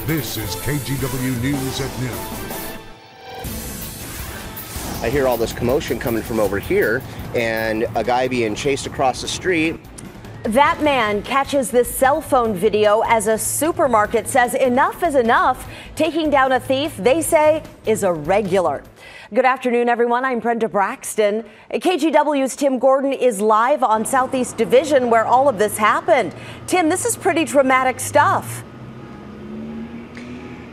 This is KGW News at noon. I hear all this commotion coming from over here and a guy being chased across the street. That man catches this cell phone video as a supermarket says enough is enough. Taking down a thief, they say, is a regular. Good afternoon, everyone. I'm Brenda Braxton. KGW's Tim Gordon is live on Southeast Division where all of this happened. Tim, this is pretty dramatic stuff.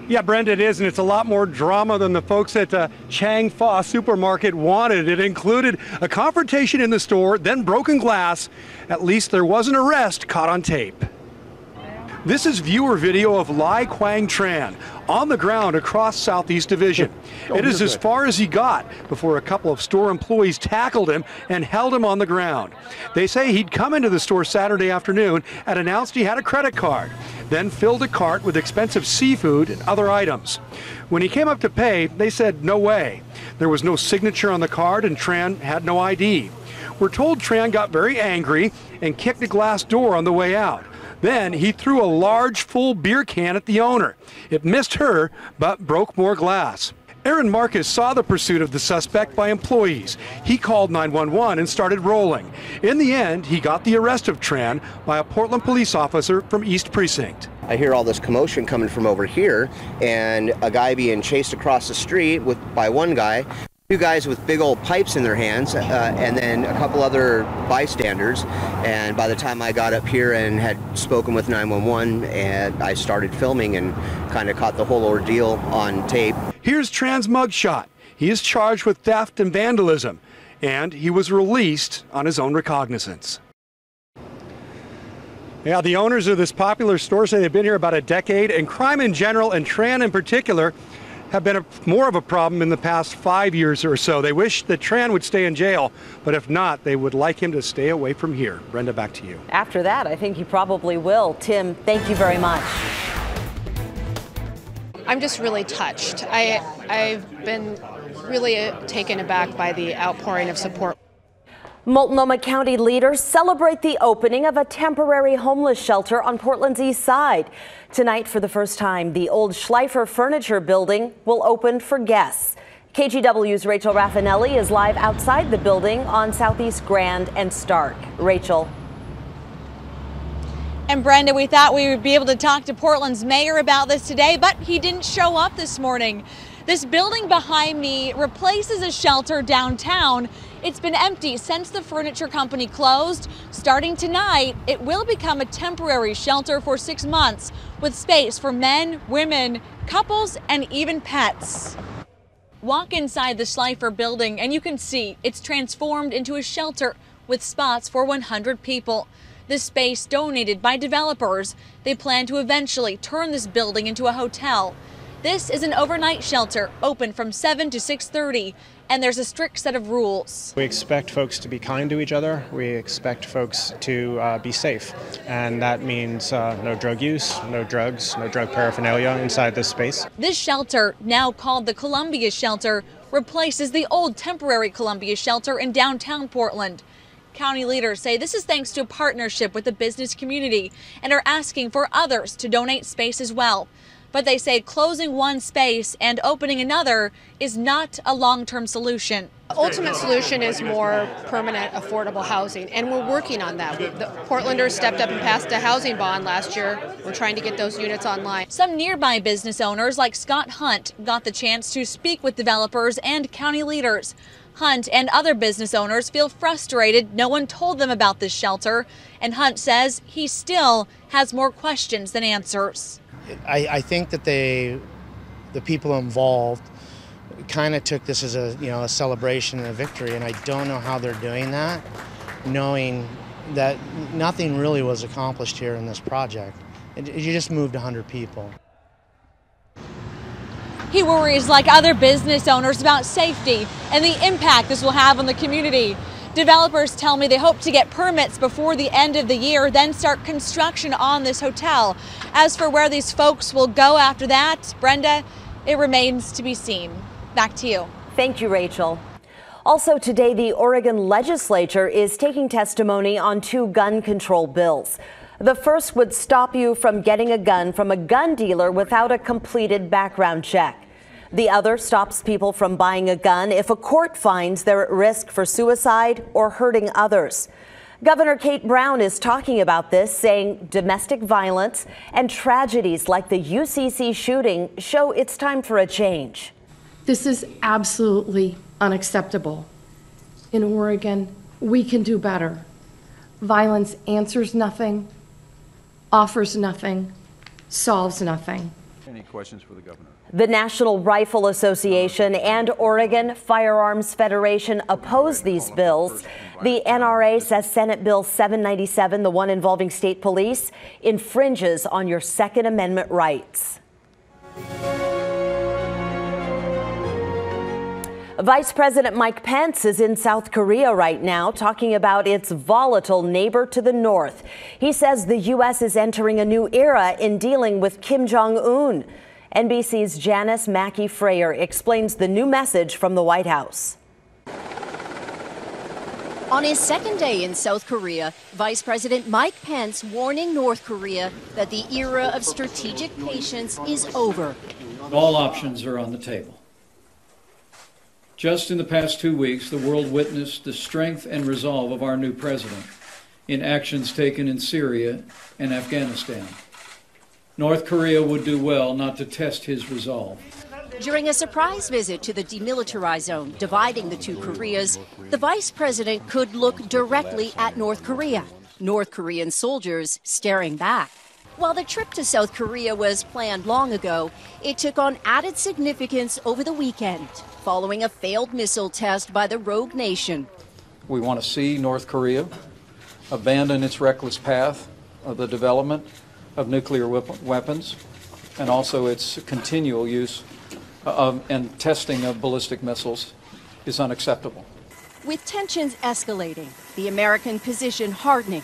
Yeah, Brenda, it is, and it's a lot more drama than the folks at Chang Fa Supermarket wanted. It included a confrontation in the store, then broken glass. At least there was an arrest caught on tape. This is viewer video of Lai Quang Tran on the ground across Southeast Division. It is as far as he got before a couple of store employees tackled him and held him on the ground. They say he'd come into the store Saturday afternoon and announced he had a credit card, then filled a cart with expensive seafood and other items. When he came up to pay, they said no way. There was no signature on the card and Tran had no ID. We're told Tran got very angry and kicked a glass door on the way out. Then he threw a large full beer can at the owner. It missed her, but broke more glass. Aaron Marcus saw the pursuit of the suspect by employees. He called 911 and started rolling. In the end, he got the arrest of Tran by a Portland police officer from East Precinct. I hear all this commotion coming from over here and a guy being chased across the street by one guy. Two guys with big old pipes in their hands, and then a couple other bystanders. And by the time I got up here and had spoken with 911, and I started filming and kind of caught the whole ordeal on tape. Here's Tran's mugshot. He is charged with theft and vandalism, and he was released on his own recognizance. Yeah, the owners of this popular store say they've been here about a decade, and crime in general, and Tran in particular, have been more of a problem in the past 5 years or so. They wish that Tran would stay in jail, but if not, they would like him to stay away from here. Brenda, back to you. After that, I think he probably will. Tim, thank you very much. I'm just really touched. I've been really taken aback by the outpouring of support. Multnomah County leaders celebrate the opening of a temporary homeless shelter on Portland's east side. Tonight, for the first time, the old Schleifer Furniture Building will open for guests. KGW's Rachel Raffinelli is live outside the building on Southeast Grand and Stark. Rachel. And Brenda, we thought we would be able to talk to Portland's mayor about this today, but he didn't show up this morning. This building behind me replaces a shelter downtown. It's been empty since the furniture company closed. Starting tonight, it will become a temporary shelter for 6 months with space for men, women, couples, and even pets. Walk inside the Schleifer building and you can see it's transformed into a shelter with spots for 100 people. This space donated by developers. They plan to eventually turn this building into a hotel. This is an overnight shelter, open from 7 to 6:30, and there's a strict set of rules. We expect folks to be kind to each other. We expect folks to be safe, and that means no drug use, no drugs, no drug paraphernalia inside this space. This shelter, now called the Columbia Shelter, replaces the old temporary Columbia Shelter in downtown Portland. County leaders say this is thanks to a partnership with the business community and are asking for others to donate space as well. But they say closing one space and opening another is not a long-term solution. The ultimate solution is more permanent, affordable housing, and we're working on that. The Portlanders stepped up and passed a housing bond last year. We're trying to get those units online. Some nearby business owners like Scott Hunt got the chance to speak with developers and county leaders. Hunt and other business owners feel frustrated no one told them about this shelter, and Hunt says he still has more questions than answers. I think that the people involved kind of took this as a celebration and a victory, and I don't know how they're doing that, knowing that nothing really was accomplished here in this project. You just moved 100 people. He worries, like other business owners, about safety and the impact this will have on the community. Developers tell me they hope to get permits before the end of the year, then start construction on this hotel. As for where these folks will go after that, Brenda, it remains to be seen. Back to you. Thank you, Rachel. Also today, the Oregon legislature is taking testimony on 2 gun control bills. The first would stop you from getting a gun from a gun dealer without a completed background check. The other stops people from buying a gun if a court finds they're at risk for suicide or hurting others. Governor Kate Brown is talking about this, saying domestic violence and tragedies like the UCC shooting show it's time for a change. This is absolutely unacceptable. In Oregon, we can do better. Violence answers nothing, offers nothing, solves nothing. Any questions for the governor? The National Rifle Association and Oregon Firearms Federation oppose these bills. The NRA says Senate Bill 797, the one involving state police, infringes on your Second Amendment rights. Vice President Mike Pence is in South Korea right now, talking about its volatile neighbor to the north. He says the U.S. is entering a new era in dealing with Kim Jong-un. NBC's Janice Mackey-Frayer explains the new message from the White House. On his second day in South Korea, Vice President Mike Pence warning North Korea that the era of strategic patience is over. All options are on the table. Just in the past 2 weeks, the world witnessed the strength and resolve of our new president in actions taken in Syria and Afghanistan. North Korea would do well not to test his resolve. During a surprise visit to the demilitarized zone dividing the two Koreas, the vice president could look directly at North Korea, North Korean soldiers staring back. While the trip to South Korea was planned long ago, it took on added significance over the weekend, following a failed missile test by the rogue nation. We want to see North Korea abandon its reckless path of the development of nuclear weapons and also its continual use and testing of ballistic missiles is unacceptable. With tensions escalating, the American position hardening,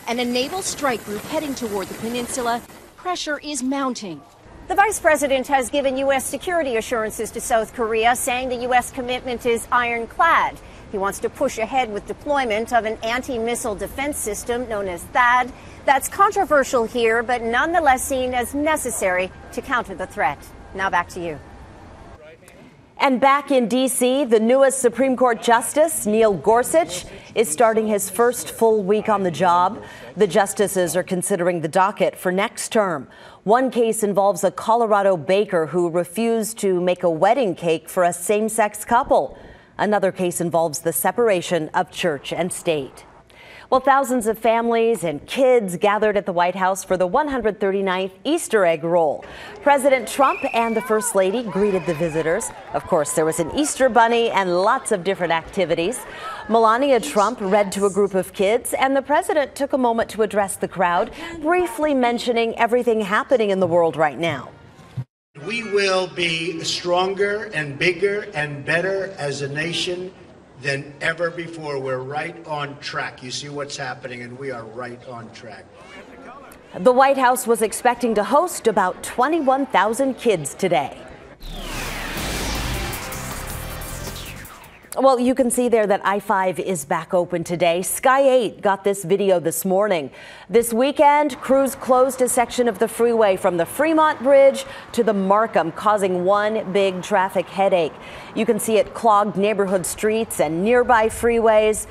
and a naval strike group heading toward the peninsula, pressure is mounting. The vice president has given U.S. security assurances to South Korea, saying the U.S. commitment is ironclad. He wants to push ahead with deployment of an anti-missile defense system known as THAAD. That's controversial here, but nonetheless seen as necessary to counter the threat. Now back to you. And back in D.C., the newest Supreme Court Justice, Neil Gorsuch, is starting his first full week on the job. The justices are considering the docket for next term. One case involves a Colorado baker who refused to make a wedding cake for a same-sex couple. Another case involves the separation of church and state. Well, thousands of families and kids gathered at the White House for the 139th Easter egg roll. President Trump and the First Lady greeted the visitors. Of course, there was an Easter bunny and lots of different activities. Melania Trump read to a group of kids, and the president took a moment to address the crowd, briefly mentioning everything happening in the world right now. We will be stronger and bigger and better as a nation than ever before. We're right on track. You see what's happening, and we are right on track. The White House was expecting to host about 21,000 kids today. Well, you can see there that I-5 is back open today. Sky 8 got this video this morning. This weekend, crews closed a section of the freeway from the Fremont Bridge to the Markham, causing one big traffic headache. You can see it clogged neighborhood streets and nearby freeways.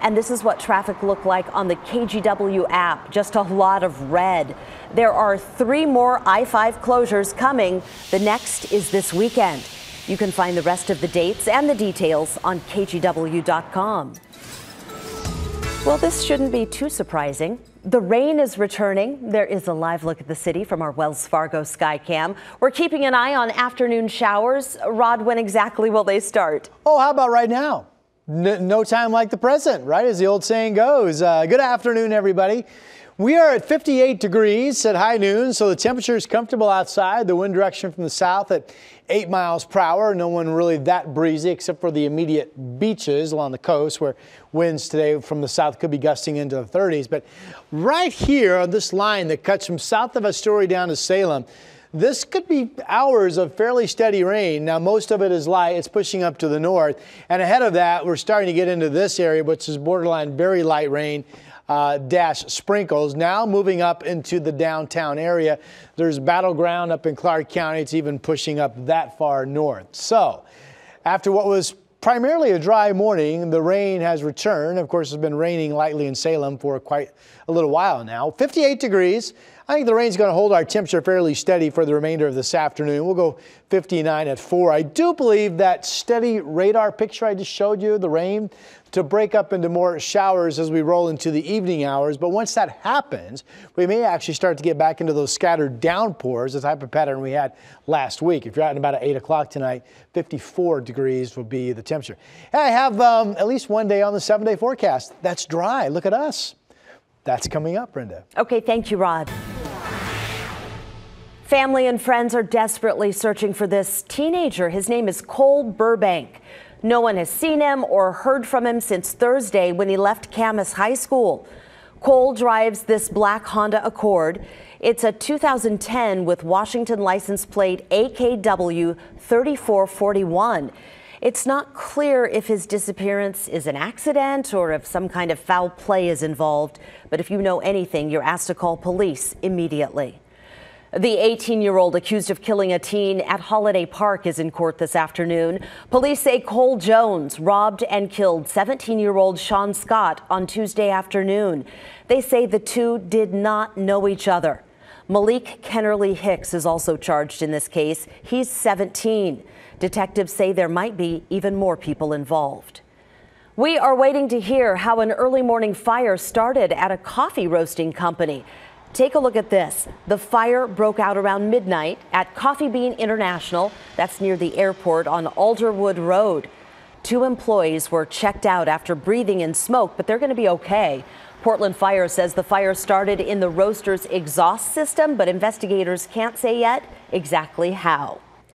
And this is what traffic looked like on the KGW app, just a lot of red. There are 3 more I-5 closures coming. The next is this weekend. You can find the rest of the dates and the details on KGW.com. Well, this shouldn't be too surprising. The rain is returning. There is a live look at the city from our Wells Fargo Skycam. We're keeping an eye on afternoon showers. Rod, when exactly will they start? Oh, how about right now? No time like the present, right? As the old saying goes. Good afternoon, everybody. We are at 58 degrees at high noon, so the temperature is comfortable outside. The wind direction from the south at 8 miles per hour. No one really that breezy except for the immediate beaches along the coast where winds today from the south could be gusting into the 30s. But right here on this line that cuts from south of Astoria down to Salem, this could be hours of fairly steady rain. Now, most of it is light. It's pushing up to the north. And ahead of that, we're starting to get into this area, which is borderline very light rain. dash sprinkles. Now moving up into the downtown area. There's battleground up in Clark County. It's even pushing up that far north. So after what was primarily a dry morning, the rain has returned. Of course, it's been raining lightly in Salem for quite a little while now. 58 degrees. I think the rain's going to hold our temperature fairly steady for the remainder of this afternoon. We'll go 59 at 4. I do believe that steady radar picture I just showed you, the rain, to break up into more showers as we roll into the evening hours. But once that happens, we may actually start to get back into those scattered downpours, the type of pattern we had last week. If you're out and about at 8 o'clock tonight, 54 degrees will be the temperature. Hey, I have at least one day on the 7-day forecast that's dry. Look at us. That's coming up, Brenda. Okay, thank you, Rod. Family and friends are desperately searching for this teenager. His name is Cole Burbank. No one has seen him or heard from him since Thursday when he left Camas High School. Cole drives this black Honda Accord. It's a 2010 with Washington license plate AKW 3441. It's not clear if his disappearance is an accident or if some kind of foul play is involved. But if you know anything, you're asked to call police immediately. The 18-year-old accused of killing a teen at Holiday Park is in court this afternoon. Police say Cole Jones robbed and killed 17-year-old Sean Scott on Tuesday afternoon. They say the two did not know each other. Malik Kennerly Hicks is also charged in this case. He's 17. Detectives say there might be even more people involved. We are waiting to hear how an early morning fire started at a coffee roasting company. Take a look at this. The fire broke out around midnight at Coffee Bean International. That's near the airport on Alderwood Road. 2 employees were checked out after breathing in smoke, but they're going to be okay. Portland Fire says the fire started in the roaster's exhaust system, but investigators can't say yet exactly how.